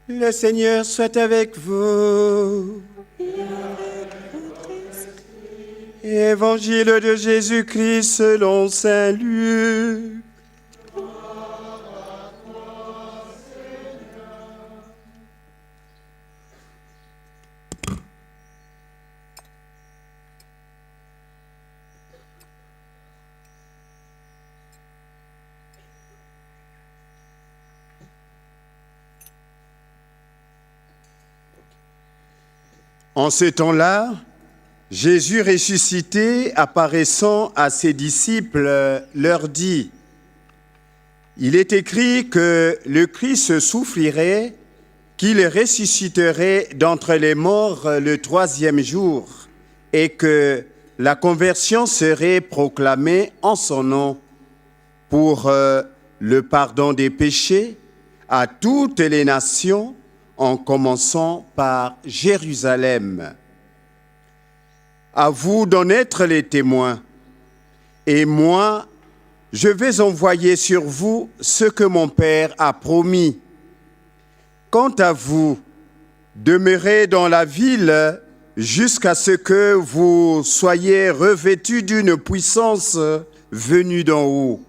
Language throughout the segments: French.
Le Seigneur soit avec vous. Évangile de Jésus-Christ selon saint Luc. En ce temps-là, Jésus ressuscité, apparaissant à ses disciples, leur dit : Il est écrit que le Christ souffrirait, qu'il ressusciterait d'entre les morts le troisième jour, et que la conversion serait proclamée en son nom pour le pardon des péchés à toutes les nations, en commençant par Jérusalem. À vous d'en être les témoins, et moi, je vais envoyer sur vous ce que mon Père a promis. Quant à vous, demeurez dans la ville jusqu'à ce que vous soyez revêtus d'une puissance venue d'en haut.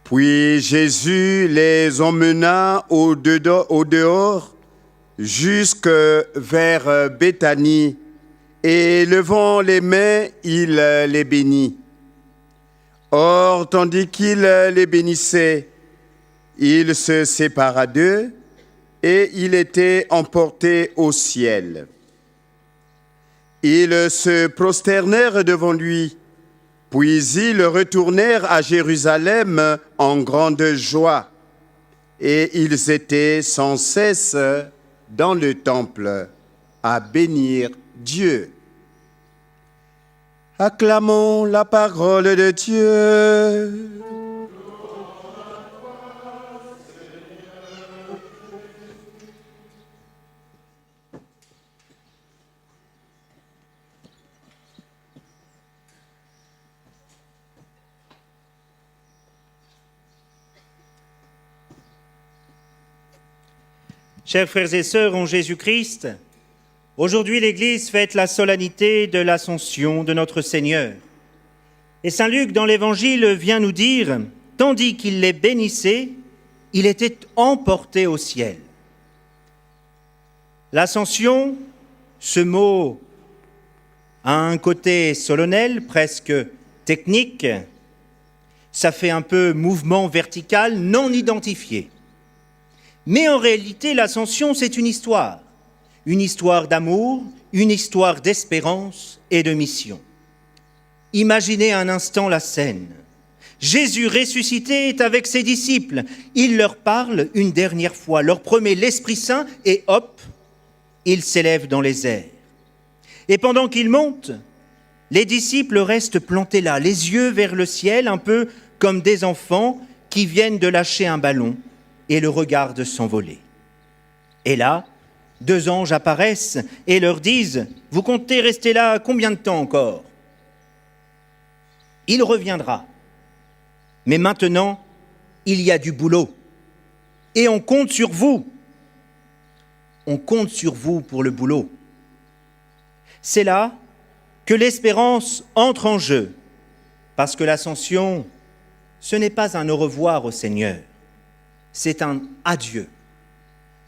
Puis Jésus les emmena au dehors jusque vers Béthanie, et levant les mains, il les bénit. Or, tandis qu'il les bénissait, il se sépara d'eux, et il était emporté au ciel. Ils se prosternèrent devant lui. Puis ils retournèrent à Jérusalem en grande joie, et ils étaient sans cesse dans le temple à bénir Dieu. Acclamons la parole de Dieu. Chers frères et sœurs en Jésus-Christ, aujourd'hui l'Église fête la solennité de l'Ascension de notre Seigneur. Et saint Luc, dans l'Évangile, vient nous dire, tandis qu'il les bénissait, il était emporté au ciel. L'Ascension, ce mot a un côté solennel, presque technique. Ça fait un peu mouvement vertical non identifié. Mais en réalité, l'ascension, c'est une histoire d'amour, une histoire d'espérance et de mission. Imaginez un instant la scène. Jésus ressuscité est avec ses disciples. Il leur parle une dernière fois, leur promet l'Esprit Saint et hop, il s'élève dans les airs. Et pendant qu'il monte, les disciples restent plantés là, les yeux vers le ciel, un peu comme des enfants qui viennent de lâcher un ballon et le regardent s'envoler. Et là, 2 anges apparaissent et leur disent « Vous comptez rester là combien de temps encore ?» Il reviendra. Mais maintenant, il y a du boulot. Et on compte sur vous. On compte sur vous pour le boulot. C'est là que l'espérance entre en jeu, parce que l'ascension, ce n'est pas un au revoir au Seigneur, c'est un adieu.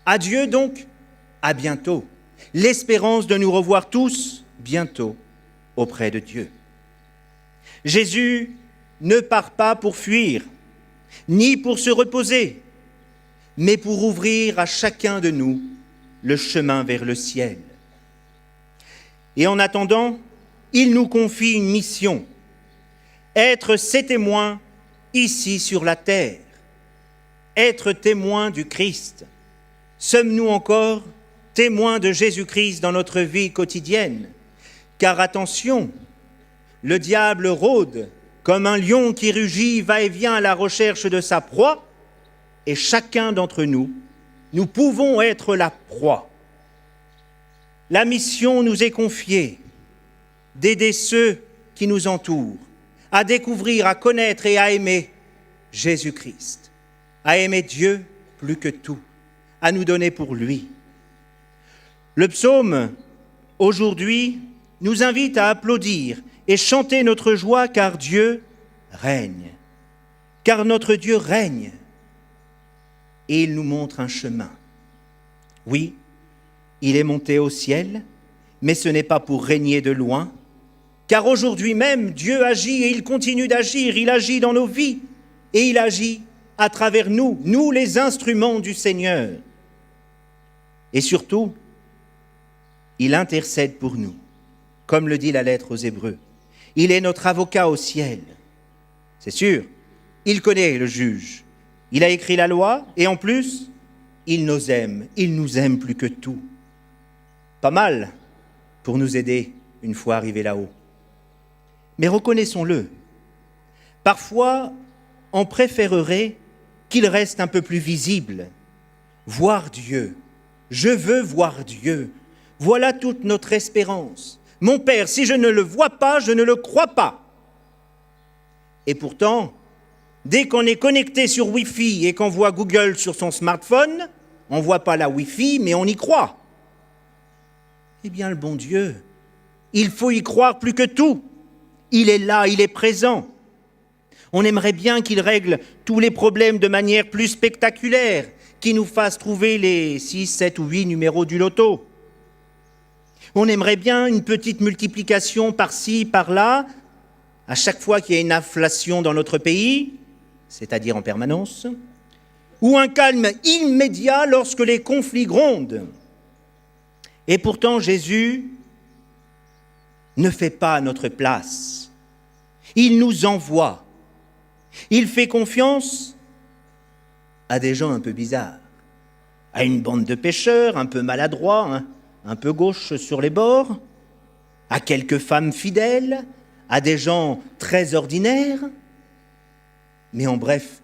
Adieu donc, à bientôt. L'espérance de nous revoir tous bientôt auprès de Dieu. Jésus ne part pas pour fuir, ni pour se reposer, mais pour ouvrir à chacun de nous le chemin vers le ciel. Et en attendant, il nous confie une mission, être ses témoins ici sur la terre, être témoins du Christ. Sommes-nous encore témoins de Jésus-Christ dans notre vie quotidienne ? Car attention, le diable rôde comme un lion qui rugit, va et vient à la recherche de sa proie, et chacun d'entre nous, nous pouvons être la proie. La mission nous est confiée d'aider ceux qui nous entourent à découvrir, à connaître et à aimer Jésus-Christ, à aimer Dieu plus que tout, à nous donner pour lui. Le psaume, aujourd'hui, nous invite à applaudir et chanter notre joie car Dieu règne. Car notre Dieu règne et il nous montre un chemin. Oui, il est monté au ciel, mais ce n'est pas pour régner de loin, car aujourd'hui même, Dieu agit et il continue d'agir. Il agit dans nos vies et il agit à travers nous, nous les instruments du Seigneur. Et surtout, il intercède pour nous, comme le dit la lettre aux Hébreux. Il est notre avocat au ciel. C'est sûr, il connaît le juge. Il a écrit la loi et en plus, il nous aime plus que tout. Pas mal pour nous aider une fois arrivés là-haut. Mais reconnaissons-le, parfois on préférerait qu'il reste un peu plus visible. Voir Dieu, je veux voir Dieu. Voilà toute notre espérance. Mon Père, si je ne le vois pas, je ne le crois pas. Et pourtant, dès qu'on est connecté sur Wi-Fi et qu'on voit Google sur son smartphone, on ne voit pas la Wi-Fi, mais on y croit. Eh bien, le bon Dieu, il faut y croire plus que tout. Il est là, il est présent. On aimerait bien qu'il règle tous les problèmes de manière plus spectaculaire, qu'il nous fasse trouver les 6, 7 ou 8 numéros du loto. On aimerait bien une petite multiplication par-ci, par-là, à chaque fois qu'il y a une inflation dans notre pays, c'est-à-dire en permanence, ou un calme immédiat lorsque les conflits grondent. Et pourtant, Jésus ne fait pas à notre place. Il nous envoie. Il fait confiance à des gens un peu bizarres, à une bande de pêcheurs un peu maladroits, un peu gauches sur les bords, à quelques femmes fidèles, à des gens très ordinaires. Mais en bref,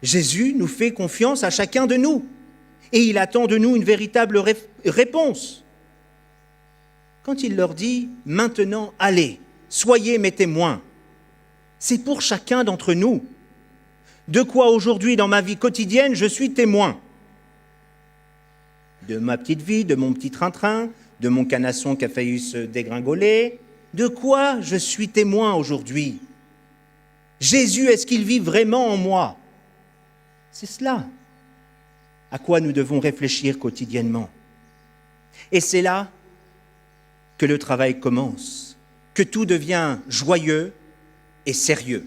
Jésus nous fait confiance à chacun de nous et il attend de nous une véritable réponse. Quand il leur dit « Maintenant, allez, soyez mes témoins », c'est pour chacun d'entre nous. De quoi aujourd'hui, dans ma vie quotidienne, je suis témoin. De ma petite vie, de mon petit train-train, de mon canasson qui a failli se dégringoler. De quoi je suis témoin aujourd'hui? Jésus, est-ce qu'il vit vraiment en moi? C'est cela à quoi nous devons réfléchir quotidiennement. Et c'est là que le travail commence, que tout devient joyeux et sérieux.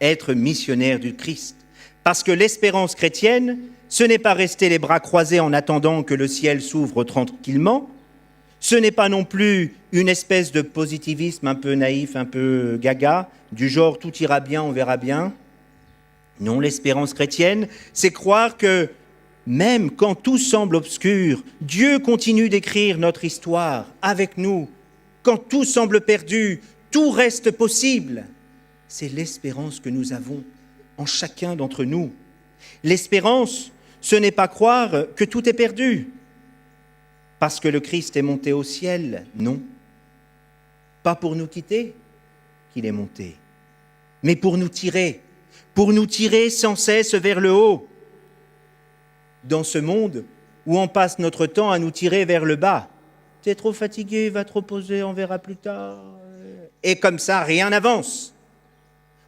Être missionnaire du Christ. Parce que l'espérance chrétienne, ce n'est pas rester les bras croisés en attendant que le ciel s'ouvre tranquillement. Ce n'est pas non plus une espèce de positivisme un peu naïf, un peu gaga, du genre tout ira bien, on verra bien. Non, l'espérance chrétienne, c'est croire que même quand tout semble obscur, Dieu continue d'écrire notre histoire avec nous. Quand tout semble perdu, tout reste possible. C'est l'espérance que nous avons en chacun d'entre nous. L'espérance, ce n'est pas croire que tout est perdu. Parce que le Christ est monté au ciel, non. Pas pour nous quitter qu'il est monté, mais pour nous tirer sans cesse vers le haut. Dans ce monde où on passe notre temps à nous tirer vers le bas. T'es trop fatigué, va te reposer, on verra plus tard. Et comme ça, rien n'avance.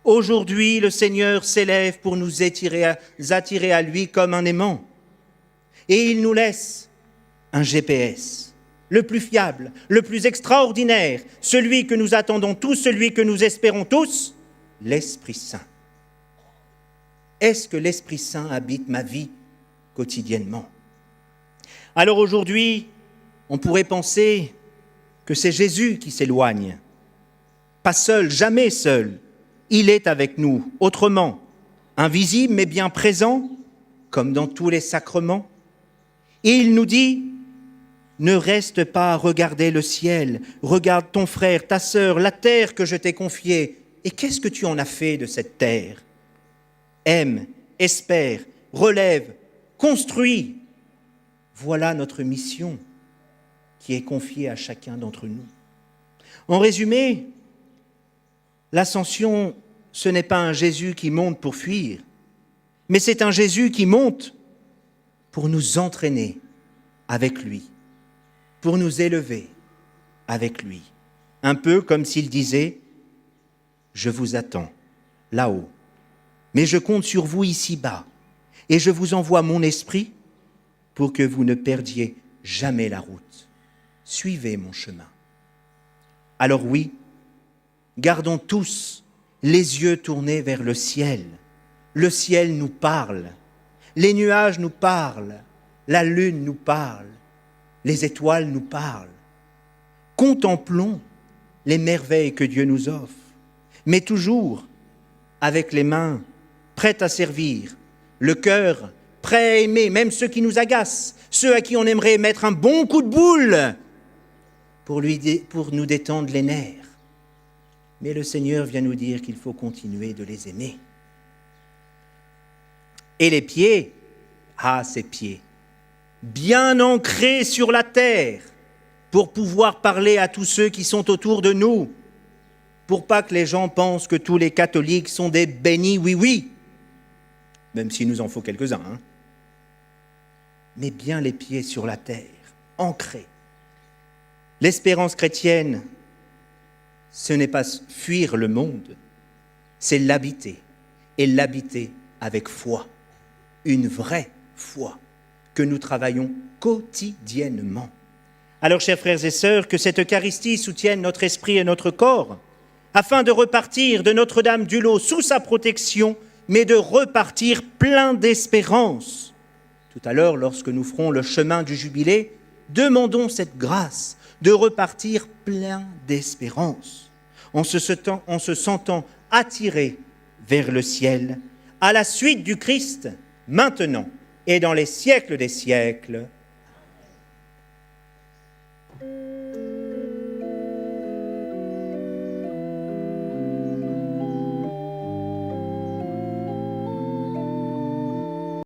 Aujourd'hui, le Seigneur s'élève pour nous attirer à lui comme un aimant. Et il nous laisse un GPS, le plus fiable, le plus extraordinaire, celui que nous attendons tous, celui que nous espérons tous, l'Esprit Saint. Est-ce que l'Esprit Saint habite ma vie quotidiennement? Alors aujourd'hui, on pourrait penser que c'est Jésus qui s'éloigne. Pas seul, jamais seul. Il est avec nous, autrement, invisible mais bien présent, comme dans tous les sacrements. Et il nous dit, ne reste pas à regarder le ciel, regarde ton frère, ta sœur, la terre que je t'ai confiée. Et qu'est-ce que tu en as fait de cette terre? Aime, espère, relève, construis. Voilà notre mission qui est confiée à chacun d'entre nous. En résumé, l'ascension, ce n'est pas un Jésus qui monte pour fuir, mais c'est un Jésus qui monte pour nous entraîner avec lui, pour nous élever avec lui. Un peu comme s'il disait « Je vous attends là-haut, mais je compte sur vous ici-bas, et je vous envoie mon esprit pour que vous ne perdiez jamais la route. Suivez mon chemin. » Alors oui, gardons tous les yeux tournés vers le ciel. Le ciel nous parle, les nuages nous parlent, la lune nous parle, les étoiles nous parlent. Contemplons les merveilles que Dieu nous offre, mais toujours avec les mains prêtes à servir, le cœur prêt à aimer, même ceux qui nous agacent, ceux à qui on aimerait mettre un bon coup de boule pour nous détendre les nerfs. Mais le Seigneur vient nous dire qu'il faut continuer de les aimer. Et les pieds, ces pieds, bien ancrés sur la terre, pour pouvoir parler à tous ceux qui sont autour de nous, pour pas que les gens pensent que tous les catholiques sont des bénis oui-oui, même s'il nous en faut quelques-uns, mais bien les pieds sur la terre, ancrés. L'espérance chrétienne, ce n'est pas fuir le monde, c'est l'habiter, et l'habiter avec foi, une vraie foi que nous travaillons quotidiennement. Alors, chers frères et sœurs, que cette Eucharistie soutienne notre esprit et notre corps, afin de repartir de Notre-Dame du Lot sous sa protection, mais de repartir plein d'espérance. Tout à l'heure, lorsque nous ferons le chemin du Jubilé, demandons cette grâce de repartir plein d'espérance, en se sentant attirés vers le ciel, à la suite du Christ, maintenant et dans les siècles des siècles.